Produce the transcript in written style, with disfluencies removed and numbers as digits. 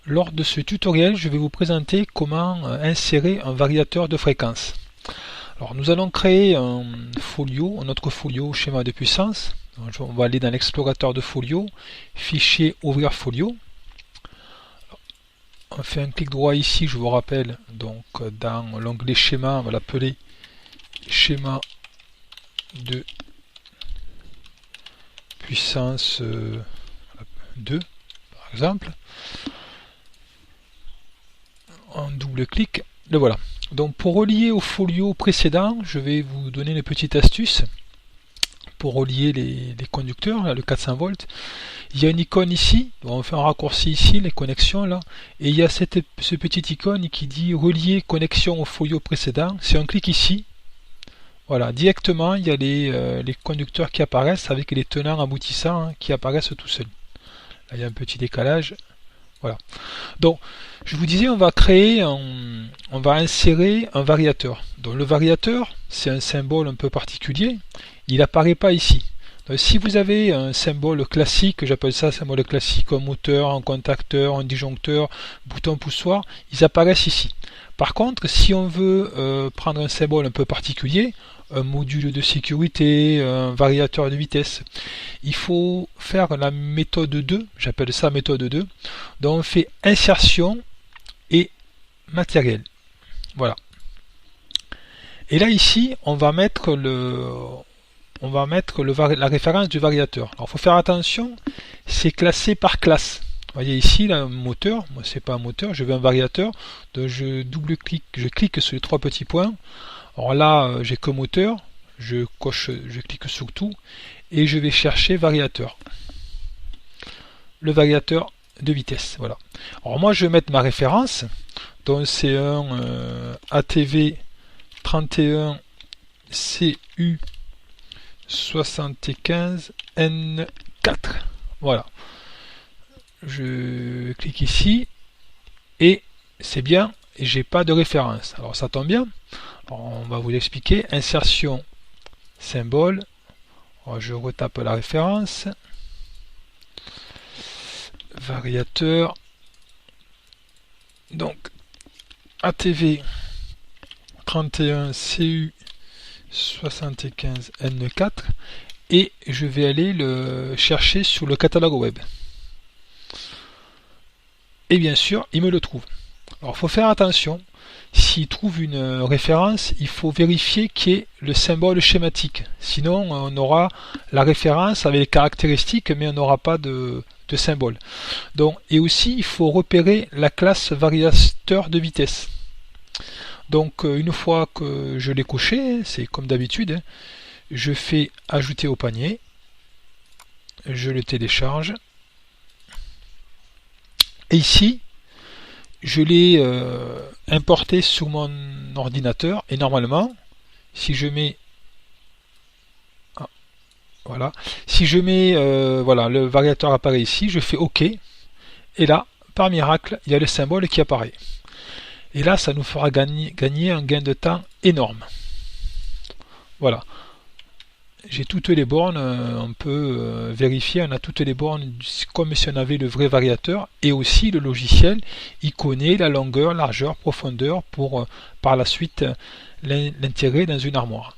Lors de ce tutoriel, je vais vous présenter comment insérer un variateur de fréquence. Alors, nous allons créer un folio, un autre folio schéma de puissance. Donc, on va aller dans l'explorateur de folio, fichier, ouvrir folio. On fait un clic droit ici, je vous rappelle, donc dans l'onglet schéma, on va l'appeler schéma de puissance 2, par exemple. Un double clic, le voilà. Donc pour relier au folio précédent, je vais vous donner une petite astuce pour relier les conducteurs, là, le 400 volts. Il y a une icône ici, on fait un raccourci ici, les connexions là, et il y a ce petit icône qui dit relier connexion au folio précédent. Si on clique ici, voilà, directement il y a les conducteurs qui apparaissent avec les tenants aboutissants qui apparaissent tout seuls. Là il y a un petit décalage. Voilà. Donc, je vous disais, on va insérer un variateur. Donc, le variateur, c'est un symbole un peu particulier. Il n'apparaît pas ici. Donc, si vous avez un symbole classique, j'appelle ça symbole classique, un moteur, un contacteur, un disjoncteur, bouton poussoir, ils apparaissent ici. Par contre, si on veut prendre un symbole un peu particulier, un module de sécurité, un variateur de vitesse, il faut faire la méthode 2, j'appelle ça méthode 2. Donc on fait insertion et matériel. Voilà. Et là ici, on va mettre la référence du variateur. Alors il faut faire attention, c'est classé par classe. Vous voyez ici, là, un moteur, moi c'est pas un moteur, je veux un variateur, donc je double-clique, je clique sur les trois petits points. Alors là, j'ai que moteur, je clique sur tout, et je vais chercher variateur. Le variateur de vitesse, voilà. Alors moi je vais mettre ma référence, donc c'est un ATV 31 CU 75 N4, voilà. Je clique ici et c'est bien, et j'ai pas de référence. Alors ça tombe bien. Alors, on va vous l'expliquer. Insertion symbole. Alors, je retape la référence. Variateur. Donc ATV 31 CU 75 N4 et je vais aller le chercher sur le catalogue web. Et bien sûr, il me le trouve. Alors, il faut faire attention. S'il trouve une référence, il faut vérifier qu'il y ait le symbole schématique. Sinon, on aura la référence avec les caractéristiques, mais on n'aura pas de symbole. Donc, et aussi, il faut repérer la classe variateur de vitesse. Donc, une fois que je l'ai coché, c'est comme d'habitude, je fais ajouter au panier. Je le télécharge. Et ici, je l'ai importé sur mon ordinateur et normalement, si je mets voilà, si je mets voilà, le variateur apparaît ici, je fais OK et là, par miracle, il y a le symbole qui apparaît. Et là, ça nous fera gagner un gain de temps énorme. Voilà. J'ai toutes les bornes, on peut vérifier, on a toutes les bornes comme si on avait le vrai variateur, et aussi le logiciel, il connaît la longueur, largeur, profondeur pour par la suite l'intégrer dans une armoire.